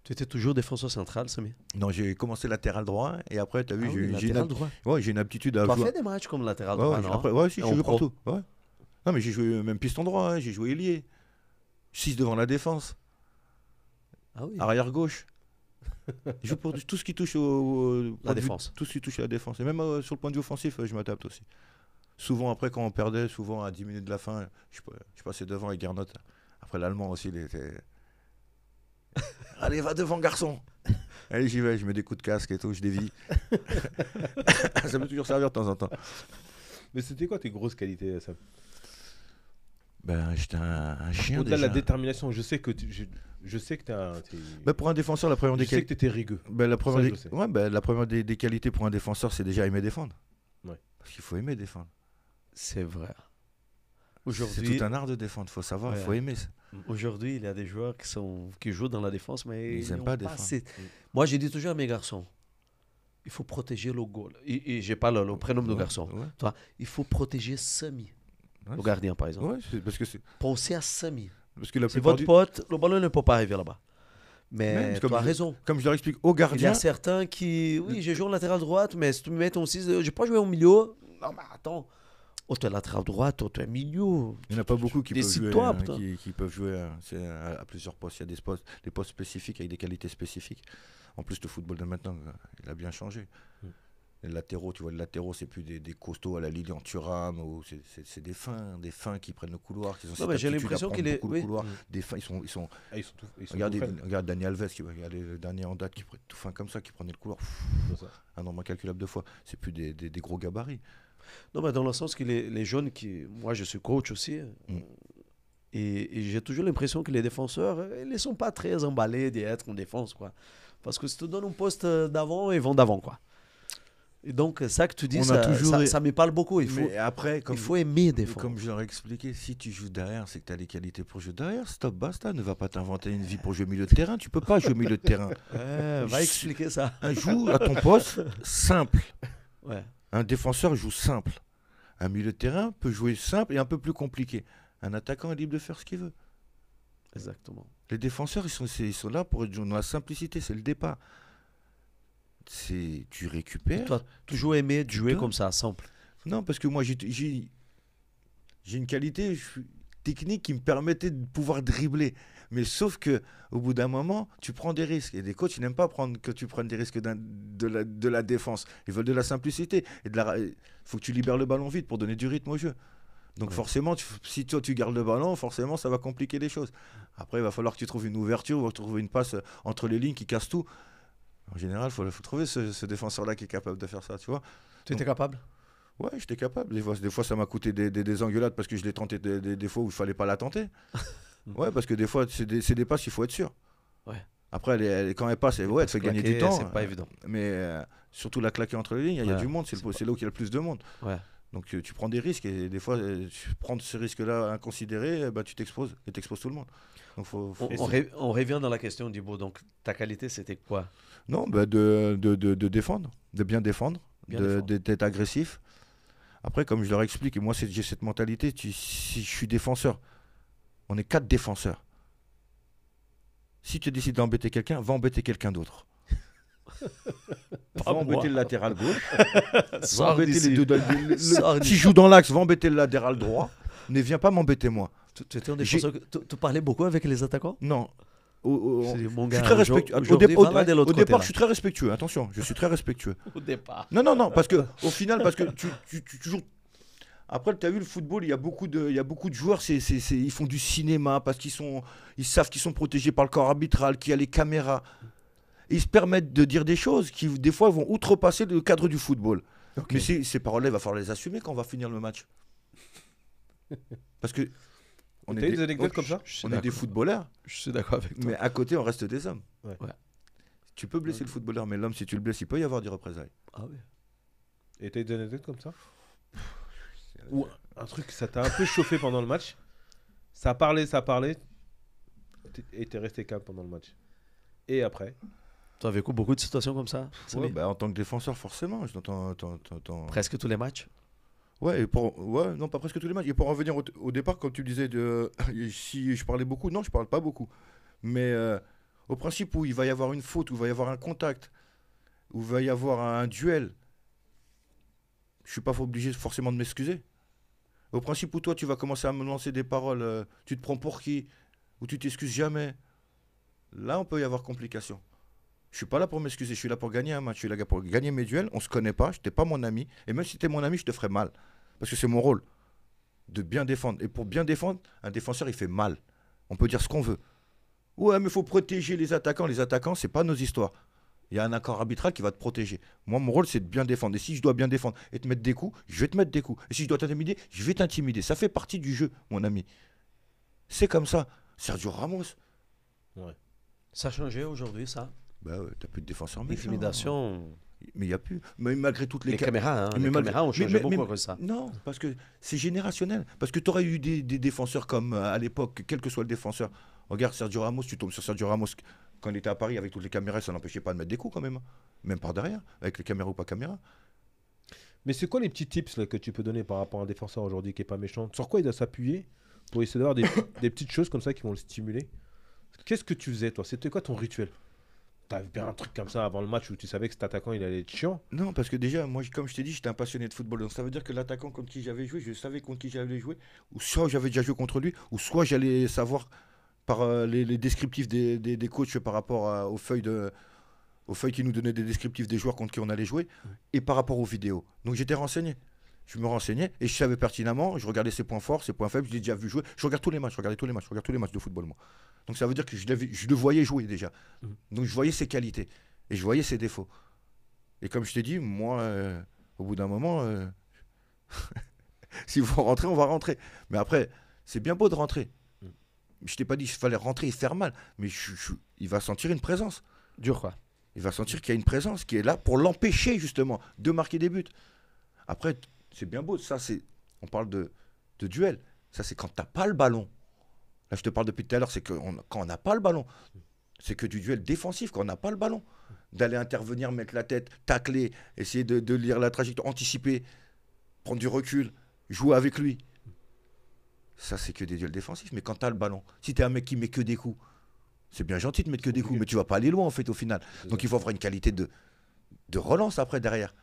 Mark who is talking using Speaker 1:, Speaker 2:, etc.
Speaker 1: Tu étais toujours défenseur central, Samy?
Speaker 2: Non, j'ai commencé latéral droit et après, tu as vu,
Speaker 1: Ah oui,
Speaker 2: j'ai
Speaker 1: latéral droit.
Speaker 2: ouais, j'ai une aptitude à
Speaker 1: Tu as
Speaker 2: jouer.
Speaker 1: fait des matchs comme latéral
Speaker 2: Ouais,
Speaker 1: droit,
Speaker 2: ouais,
Speaker 1: non?
Speaker 2: après, ouais, si,
Speaker 1: Et
Speaker 2: j'ai
Speaker 1: en
Speaker 2: joué
Speaker 1: pro?
Speaker 2: partout. Ouais. Non, mais j'ai joué même piston droit, hein, j'ai joué ailier. 6 devant la défense,
Speaker 1: Ah oui,
Speaker 2: arrière gauche. Je joue pour tout ce qui touche
Speaker 1: la défense.
Speaker 2: tout ce qui touche à la défense. Et même sur le point de vue offensif, je m'adapte aussi. Souvent, après, quand on perdait, souvent à 10 minutes de la fin, je passais devant avec Gernot. Après, l'Allemand aussi, il était. Allez, va devant, garçon. Allez, j'y vais, je mets des coups de casque et tout, je dévie. Ça peut toujours servir de temps en temps.
Speaker 3: Mais c'était quoi tes grosses qualités, Sam?
Speaker 2: Ben, j'étais un chien
Speaker 3: Au-delà de
Speaker 2: déjà.
Speaker 3: la détermination, je sais que je sais que
Speaker 2: Ben, pour un défenseur, la première
Speaker 3: je
Speaker 2: des
Speaker 3: sais que
Speaker 2: qualités.
Speaker 3: t'étais rigueux.
Speaker 2: Ben, la première,
Speaker 3: Ça,
Speaker 2: des...
Speaker 3: je sais.
Speaker 2: Ouais, ben, la première des qualités pour un défenseur, c'est déjà aimer défendre.
Speaker 3: Ouais.
Speaker 2: Parce qu'il faut aimer défendre.
Speaker 1: C'est vrai.
Speaker 2: C'est
Speaker 1: Aujourd'hui,
Speaker 2: tout un art de défendre, il faut savoir, il
Speaker 1: Ouais.
Speaker 2: faut aimer ça.
Speaker 1: aujourd'hui, il y a des joueurs qui jouent dans la défense, mais
Speaker 2: Ils aiment
Speaker 1: n'ont
Speaker 2: pas défendre.
Speaker 1: assez. Moi, j'ai dit toujours à mes garçons, il faut protéger le goal. Et j'ai pas le prénom de
Speaker 2: Ouais,
Speaker 1: garçon.
Speaker 2: ouais.
Speaker 1: Toi, il faut protéger Samy,
Speaker 2: Ouais,
Speaker 1: le gardien, par exemple.
Speaker 2: Ouais, c'est
Speaker 1: Pensez à Samy.
Speaker 2: parce que la
Speaker 1: C'est
Speaker 2: plupart
Speaker 1: votre pote, le ballon ne peut pas arriver là-bas. Mais
Speaker 2: Même
Speaker 1: tu as raison.
Speaker 2: comme je leur explique aux
Speaker 1: Il y a
Speaker 2: gardiens,
Speaker 1: certains qui, oui, j'ai joué en latéral droite, mais si tu me mets ton 6, je n'ai pas joué au milieu. Non, mais attends. Oh, tu es latéral droite, oh, tu es milieu.
Speaker 2: il n'y en a pas beaucoup qui peuvent jouer,
Speaker 1: Décide-toi, putain.
Speaker 2: qui peuvent jouer à plusieurs postes. Il y a des postes spécifiques avec des qualités spécifiques. En plus, le football de maintenant, il a bien changé. Les latéraux, tu vois, les latéraux, c'est plus des costauds à la Lilian Thuram, ou c'est des fins qui prennent le couloir, qui ont cette
Speaker 1: mais j'ai
Speaker 2: aptitude à
Speaker 1: l'impression
Speaker 2: prendre
Speaker 1: qu'il est-
Speaker 2: beaucoup
Speaker 1: oui.
Speaker 2: le couloir. Des fins, ils sont
Speaker 3: Ah, ils sont tout
Speaker 2: regardez,
Speaker 3: frais.
Speaker 2: regarde Dani Alves, regardez le dernier en date qui prenait tout fin comme ça, qui prenait le couloir.
Speaker 3: C'est ça.
Speaker 2: Un nombre incalculable de fois. C'est plus des gros gabarits.
Speaker 1: Non, mais dans le sens que les jeunes qui. Moi, je suis coach aussi. Et j'ai toujours l'impression que les défenseurs, ils ne sont pas très emballés d'être en défense, quoi. Parce que si tu te donnes un poste d'avant, ils vont d'avant, quoi. Et donc, ça que tu dis,
Speaker 2: On a toujours-
Speaker 1: ça me parle beaucoup.
Speaker 2: Mais après,
Speaker 1: Il faut aimer
Speaker 2: Et
Speaker 1: défendre.
Speaker 2: comme je leur ai expliqué, si tu joues derrière, c'est que tu as les qualités pour jouer derrière. Stop, basta. Ne va pas t'inventer une vie pour jouer au milieu de terrain. Tu peux pas jouer au milieu de terrain.
Speaker 1: Va expliquer ça.
Speaker 2: Joue à ton poste simple.
Speaker 1: Ouais.
Speaker 2: Un défenseur joue simple. Un milieu de terrain peut jouer simple et un peu plus compliqué. Un attaquant est libre de faire ce qu'il veut.
Speaker 1: Exactement.
Speaker 2: Les défenseurs, ils sont là pour être dans la simplicité. C'est le départ. Tu récupères.
Speaker 1: Toi, toujours aimé de jouer
Speaker 2: donnes.
Speaker 1: comme ça, simple.
Speaker 2: Non, parce que moi, j'ai une qualité technique qui me permettait de pouvoir dribbler. Mais sauf que au bout d'un moment, tu prends des risques. Et des coachs, ils n'aiment pas que tu prennes des risques de la défense. Ils veulent de la simplicité. Il faut que tu libères le ballon vite pour donner du rythme au jeu. Donc forcément, si toi tu gardes le ballon, forcément, ça va compliquer les choses. Après, il va falloir que tu trouves une ouverture ou trouver une passe entre les lignes qui casse tout. En général, il faut trouver ce défenseur-là qui est capable de faire ça, tu vois.
Speaker 1: Tu étais capable?
Speaker 2: Ouais, j'étais capable. Des fois, ça m'a coûté des engueulades parce que je l'ai tenté des fois où il fallait pas la tenter. Ouais, parce que des fois, c'est des passes, il faut être sûr.
Speaker 1: Ouais.
Speaker 2: Après, quand elle passe, elle te fait gagner du temps.
Speaker 1: C'est pas évident.
Speaker 2: Mais surtout la claquer entre les lignes, il y a
Speaker 1: Ouais,
Speaker 2: du monde, c'est là où il y a le plus de monde.
Speaker 1: Ouais.
Speaker 2: Donc tu prends des risques et des fois, tu prends ce risque-là inconsidéré, tu t'exposes et t'exposes tout le monde. Donc
Speaker 1: On revient dans la question, Dibo. Donc, ta qualité, c'était quoi?
Speaker 2: Non, de défendre, de bien défendre,
Speaker 1: Bien
Speaker 2: d'être agressif. Après, comme je leur explique, et moi j'ai cette mentalité, si je suis défenseur, on est 4 défenseurs. Si tu décides d'embêter quelqu'un, va embêter quelqu'un d'autre. Va embêter le latéral gauche, va embêter les deux. Si je joue dans l'axe, va embêter le latéral droit. Ne viens pas m'embêter moi.
Speaker 1: Tu étais un défenseur. Tu parlais beaucoup avec les attaquants?
Speaker 2: Non.
Speaker 1: Mon
Speaker 2: Je suis
Speaker 1: gars,
Speaker 2: très respectueux.
Speaker 1: aujourd'hui, va là de l'autre
Speaker 2: Au
Speaker 1: côté,
Speaker 2: départ,
Speaker 1: là.
Speaker 2: je suis très respectueux. Attention, je suis très respectueux.
Speaker 1: Au départ.
Speaker 2: Non, parce que au final, parce que tu toujours. Après, tu as vu le football, il y a beaucoup de joueurs, ils font du cinéma parce ils savent qu'ils sont protégés par le corps arbitral, qu'il y a les caméras. Et ils se permettent de dire des choses qui, des fois, vont outrepasser le cadre du football. Okay. Mais ces paroles-là, il va falloir les assumer quand on va finir le match. Parce que
Speaker 3: on est des anecdotes comme ça.
Speaker 2: On est des footballeurs.
Speaker 1: Je suis d'accord avec toi.
Speaker 2: Mais à côté, on reste des hommes.
Speaker 1: Ouais.
Speaker 2: Tu peux blesser le footballeur, mais l'homme, si tu le blesses, il peut y avoir des représailles.
Speaker 1: Ah oui.
Speaker 3: Et t'as des anecdotes comme ça? Ou un truc, ça t'a un peu chauffé pendant le match. Ça a parlé. Et t'es resté calme pendant le match. Et après?
Speaker 1: Tu as vécu beaucoup de situations comme ça?
Speaker 2: Ouais, en tant que défenseur, forcément.
Speaker 1: Presque tous les matchs?
Speaker 2: Ouais, non, pas presque tous les matchs. Et pour revenir au départ, quand tu disais si je parlais beaucoup, non, je parle pas beaucoup. Mais Au principe où il va y avoir une faute, où il va y avoir un contact, où il va y avoir un duel, je ne suis pas obligé forcément de m'excuser. Au principe où toi, tu vas commencer à me lancer des paroles, tu te prends pour qui, ou tu t'excuses jamais, là, on peut y avoir complication. Je suis pas là pour m'excuser, je suis là pour gagner un match, je suis là pour gagner mes duels, on se connaît pas, je n'étais pas mon ami, et même si tu es mon ami, je te ferai mal. Parce que c'est mon rôle, de bien défendre. Et pour bien défendre, un défenseur, il fait mal. On peut dire ce qu'on veut. Ouais, mais il faut protéger les attaquants, c'est pas nos histoires. Il y a un accord arbitral qui va te protéger. Moi, mon rôle, c'est de bien défendre. Et si je dois bien défendre et te mettre des coups, je vais te mettre des coups. Et si je dois t'intimider, je vais t'intimider. Ça fait partie du jeu, mon ami. C'est comme ça. Sergio Ramos.
Speaker 3: Ouais.
Speaker 1: Ça a changé aujourd'hui, ça.
Speaker 2: Bah ouais, t'as plus de défenseur méchant.
Speaker 1: L'intimidation.
Speaker 2: Mais il n'y a plus. Mais malgré toutes
Speaker 1: Les caméras, hein, les caméras ont changé beaucoup après ça.
Speaker 2: Non, parce que c'est générationnel. Parce que tu aurais eu des défenseurs comme à l'époque, quel que soit le défenseur. Regarde Sergio Ramos, tu tombes sur Sergio Ramos quand il était à Paris avec toutes les caméras, ça n'empêchait pas de mettre des coups quand même. Même par derrière, avec les caméras ou pas caméras.
Speaker 3: Mais c'est quoi les petits tips là, que tu peux donner par rapport à un défenseur aujourd'hui qui est pas méchant? Sur quoi il doit s'appuyer pour essayer d'avoir des petites choses comme ça qui vont le stimuler? Qu'est-ce que tu faisais toi? C'était quoi ton rituel? T'avais bien un truc comme ça avant le match où tu savais que cet attaquant il allait être chiant?
Speaker 2: Non, parce que déjà, moi, comme je t'ai dit, j'étais un passionné de football. Donc ça veut dire que l'attaquant contre qui j'avais joué, je savais contre qui j'allais jouer. Ou soit j'avais déjà joué contre lui, ou soit j'allais savoir par les descriptifs des coachs par rapport aux feuilles qui nous donnaient des descriptifs des joueurs contre qui on allait jouer, et par rapport aux vidéos. Donc j'étais renseigné. Je me renseignais et je savais pertinemment, je regardais ses points forts, ses points faibles, je l'ai déjà vu jouer. Je regarde tous les matchs, je regarde tous les matchs de football, moi. Donc ça veut dire que je le voyais jouer déjà. Donc je voyais ses qualités et je voyais ses défauts. Et comme je t'ai dit, moi, au bout d'un moment, s'il faut rentrer, on va rentrer. Mais après, c'est bien beau de rentrer. Je t'ai pas dit qu'il fallait rentrer et faire mal, mais il va sentir une présence.
Speaker 1: Dur, quoi.
Speaker 2: Il va sentir qu'il y a une présence qui est là pour l'empêcher justement de marquer des buts. Après, c'est bien beau, ça c'est, on parle de duel. Ça c'est quand t'as pas le ballon. Là je te parle depuis tout à l'heure, c'est que quand on n'a pas le ballon, c'est que du duel défensif quand on n'a pas le ballon. D'aller intervenir, mettre la tête, tacler, essayer de lire la trajectoire, anticiper, prendre du recul, jouer avec lui. Ça c'est que des duels défensifs. Mais quand t'as le ballon, si t'es un mec qui met que des coups, c'est bien gentil de mettre que des coups, mais tu vas pas aller loin en fait au final. Donc il faut avoir une qualité de relance après derrière.